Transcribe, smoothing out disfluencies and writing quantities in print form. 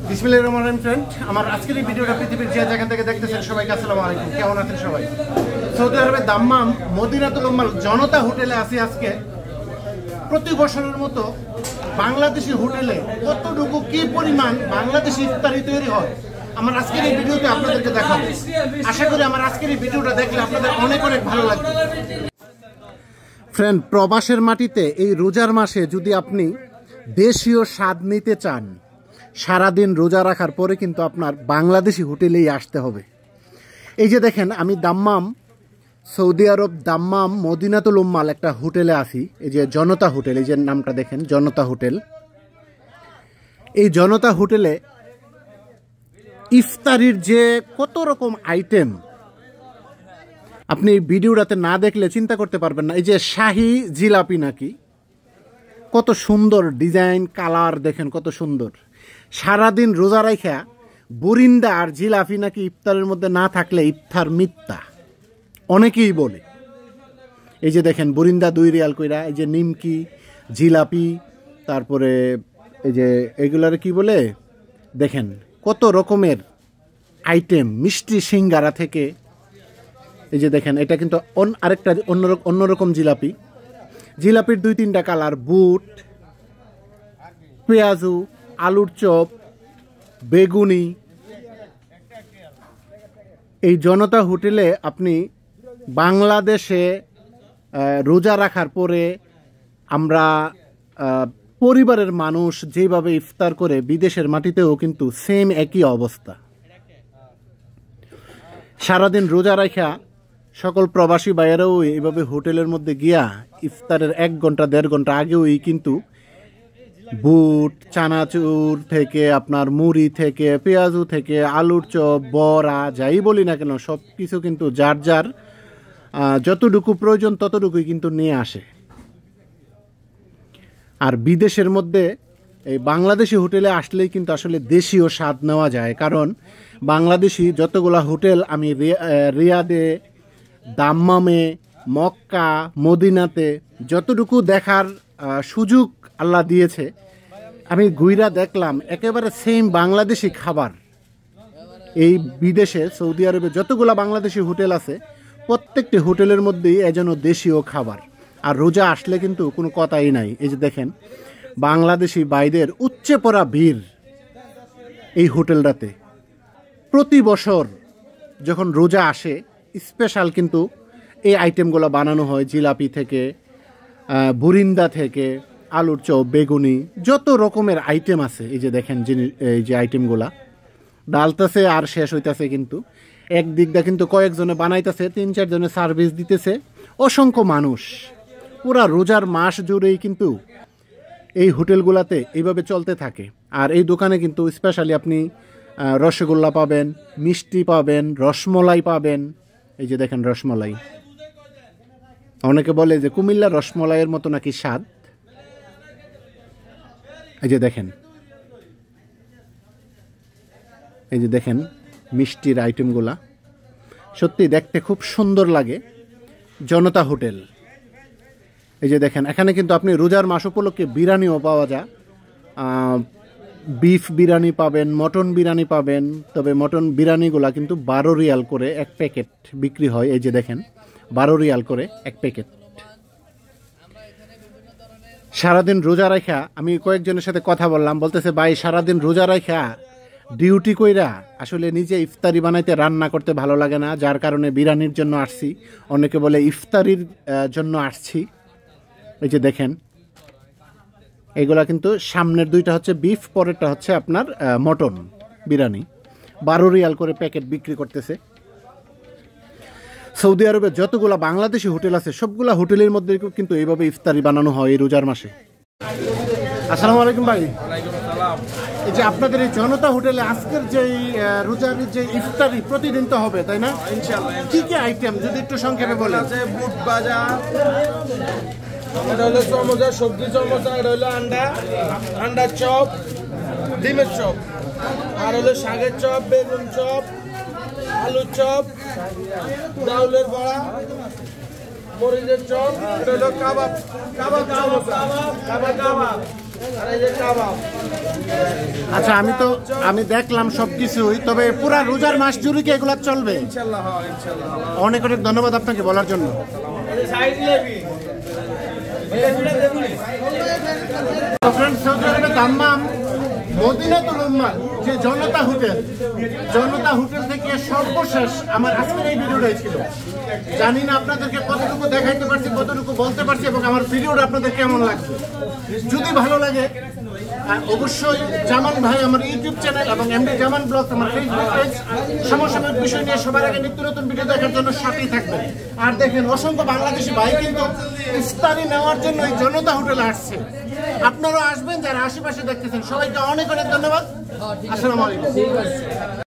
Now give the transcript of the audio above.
বিসমিল্লাহির রহমানির রহিম ফ্রেন্ড, আমার আজকের এই ভিডিওটা পৃথিবীর যে জায়গা থেকে দেখতেছেন সবাইকে আসসালামু আলাইকুম। কেমন আছেন সবাই? সৌদি আরবের দাম্মাম মদিনাতুল উম্মাল জনতা হোটেলে আছি আজকে। প্রতি বছরের মতো বাংলাদেশি হোটেলে কতটুকু কি পরিমাণ বাংলাদেশি ইফতারি তৈরি হয় আমার আজকের এই ভিডিওতে আপনাদেরকে দেখাবো। আশা করি আমার আজকের এই ভিডিওটা দেখলে আপনাদের অনেক অনেক ভালো লাগবে। ফ্রেন্ড, প্রবাসের মাটিতে এই রোজার মাসে যদি আপনি দেশীয় স্বাদ নিতে চান, সারাদিন রোজা রাখার পরে কিন্তু আপনার বাংলাদেশি হোটেলেই আসতে হবে। এই যে দেখেন, আমি দাম্মাম সৌদি আরব দাম্মাম মদিনাতুল উম্মাল একটা হোটেলে আছি। এই যে জনতা হোটেল, এই যে নামটা দেখেন, জনতা হোটেল। এই জনতা হোটেলে ইফতারির যে কত রকম আইটেম আপনি ভিডিওটাতে না দেখলে চিন্তা করতে পারবেন না। এই যে শাহী জিলাপি নাকি, কত সুন্দর ডিজাইন, কালার দেখেন কত সুন্দর। সারাদিন রোজা রাখা বুরিন্দা আর জিলাপি নাকি ইফতারের মধ্যে না থাকলে ইফতার মিথ্যা, অনেকেই বলে। এই যে দেখেন বুরিন্দা 2 রিয়াল কইরা, এই যে নিমকি, জিলাপি, তারপরে এই যে এগুলার কি বলে দেখেন কত রকমের আইটেম, মিষ্টি সিঙ্গারা থেকে। এই যে দেখেন, এটা কিন্তু আরেকটা অন্যরকম জিলাপি। জিলাপির 2-3টা কালার, বুট, পেঁয়াজু, আলুর চপ, বেগুনি। এই জনতা হোটেলে আপনি বাংলাদেশে রোজা রাখার পরে আমরা পরিবারের মানুষ যেভাবে ইফতার করে, বিদেশের মাটিতেও কিন্তু সেম একই অবস্থা। সারাদিন রোজা রাখা সকল প্রবাসী ভাইয়েরাও এইভাবে হোটেলের মধ্যে গিয়া ইফতারের 1 ঘন্টা 1.5 ঘন্টা আগেই কিন্তু বুট, চানাচুর থেকে আপনার মুড়ি থেকে, পেঁয়াজু থেকে, আলুর চপ, বড়া, যাই বলি না কেন সব কিছু কিন্তু যার যার যতটুকু প্রয়োজন ততটুকুই কিন্তু নিয়ে আসে। আর বিদেশের মধ্যে এই বাংলাদেশি হোটেলে আসলেই কিন্তু আসলে দেশীয় স্বাদ নেওয়া যায়। কারণ বাংলাদেশি যতগুলা হোটেল আমি রিয়াদে, দাম্মামে, মক্কা, মদিনাতে যতটুকু দেখার সুযোগ আল্লাহ দিয়েছে, আমি ঘুইরা দেখলাম একেবারে সেম বাংলাদেশি খাবার। এই বিদেশে সৌদি আরবে যতগুলা বাংলাদেশি হোটেল আছে প্রত্যেকটি হোটেলের মধ্যেই যেন দেশীয় খাবার। আর রোজা আসলে কিন্তু কোনো কথাই নাই। এই যে দেখেন বাংলাদেশি ভাইদের উপচে পড়া ভিড় এই হোটেলটাতে। প্রতি বছর যখন রোজা আসে স্পেশাল কিন্তু এই আইটেমগুলো বানানো হয়, জিলাপি থেকে, বুরিন্দা থেকে, আলুর চপ, বেগুনি, যত রকমের আইটেম আছে। এই যে দেখেন এই যে আইটেমগুলা ডালতেছে আর শেষ হইতেছে কিন্তু। একদিকটা কিন্তু কয়েকজনে বানাইতেছে, 3-4 জনে সার্ভিস দিতেছে, অসংখ্য মানুষ। পুরা রোজার মাস জুড়েই কিন্তু এই হোটেলগুলাতে এইভাবে চলতে থাকে। আর এই দোকানে কিন্তু স্পেশালি আপনি রসগোল্লা পাবেন, মিষ্টি পাবেন, রসমলাই পাবেন। এই যে দেখেন রসমলাই, অনেকে বলে যে কুমিল্লার রসমলাইয়ের মতো নাকি স্বাদ। এই যে দেখেন, এই যে দেখেন মিষ্টির আইটেমগুলা সত্যি দেখতে খুব সুন্দর লাগে। জনতা হোটেল। এই যে দেখেন এখানে কিন্তু আপনি রোজার মাস উপলক্ষে বিরিয়ানিও পাওয়া যায়। বিফ বিরিয়ানি পাবেন, মটন বিরিয়ানি পাবেন। তবে মটন বিরিয়ানিগুলা কিন্তু 12 রিয়াল করে 1 প্যাকেট বিক্রি হয়। এই যে দেখেন 12 রিয়াল করে 1 প্যাকেট। সারাদিন রোজা রাখা আমি কয়েকজনের সাথে কথা বললাম, বলতেছে ভাই সারাদিন রোজা রাখা ডিউটি কইরা আসলে নিজে ইফতারি বানাইতে, রান্না করতে ভালো লাগে না, যার কারণে বিরিয়ানির জন্য আসছি। অনেকে বলে ইফতারির জন্য আসছি। এই যে দেখেন এগুলা কিন্তু সামনের 2টা হচ্ছে বিফ, পরেরটা হচ্ছে আপনার মটন বিরিয়ানি। 12 রিয়াল করে প্যাকেট বিক্রি করতেছে। সৌদি আরবে যতগুলা বাংলাদেশি হোটেল আছে সবগুলা হোটেলের মধ্যে কিন্তু এইভাবে ইফতারি বানানো হয় এই রোজার মাসে। আসসালামু আলাইকুম ভাই। এই যে আপনাদের এই জনতা হোটেলে আজকের যে রোজার যে ইফতারি প্রতিদিন তো হবে, তাই না? ইনশাআল্লাহ। কি কি আইটেম যদি একটু সংক্ষেপে বলেন? বুট ভাজা, এটা হলো চমচা, সবজি চমচা, এটা হলো আন্ডার চপ, ডিমের চপ, আর হলো শাকের চপ, বেগুন চপ, আলুর চপ, ডাউলের বড়া, মরিচের চপ, এটা হলো কাবাব, কাবাব, কাবাব, কাবাব, আর এই যে কাবাব। আচ্ছা, আমি দেখলাম সবকিছুই, তবে পুরা রোজার মাস জুড়ে কি এগুলা চলবে? ইনশাআল্লাহ, হ্যাঁ ইনশাআল্লাহ। অনেক অনেক ধন্যবাদ আপনাকে বলার জন্য। সাইড লেবি সৌদি আরবে দাম্মাম মদিনাতুল উম্মাহ যে জনতা হোটেল থেকে সর্বশেষ আমার আজকের এই ভিডিওটাই ছিল। জানি না আপনাদেরকে কতটুকু দেখাইতে পারছি, কতটুকু বলতে পারছি, এবং আমার ভিডিওটা আপনাদের কেমন লাগছে। যদি ভালো লাগে অবশ্যই জামান ভাই আমার ইউটিউব চ্যানেল এবং এমডি জামান ব্লগ আমার ফেসবুক পেজ সমসাময়িক বিষয় নিয়ে সবার আগে নিত্য নতুন ভিডিও দেখার জন্য সাথেই থাকবেন। আর দেখেন অসংখ্য বাংলাদেশি ভাই কিন্তু ইফতারি নেওয়ার জন্য এই জনতা হোটেলে আসছে। আপনারাও আসবেন যারা আশেপাশে দেখতেছেন। সবাইকে অনেক অনেক ধন্যবাদ। আসসালামু আলাইকুম।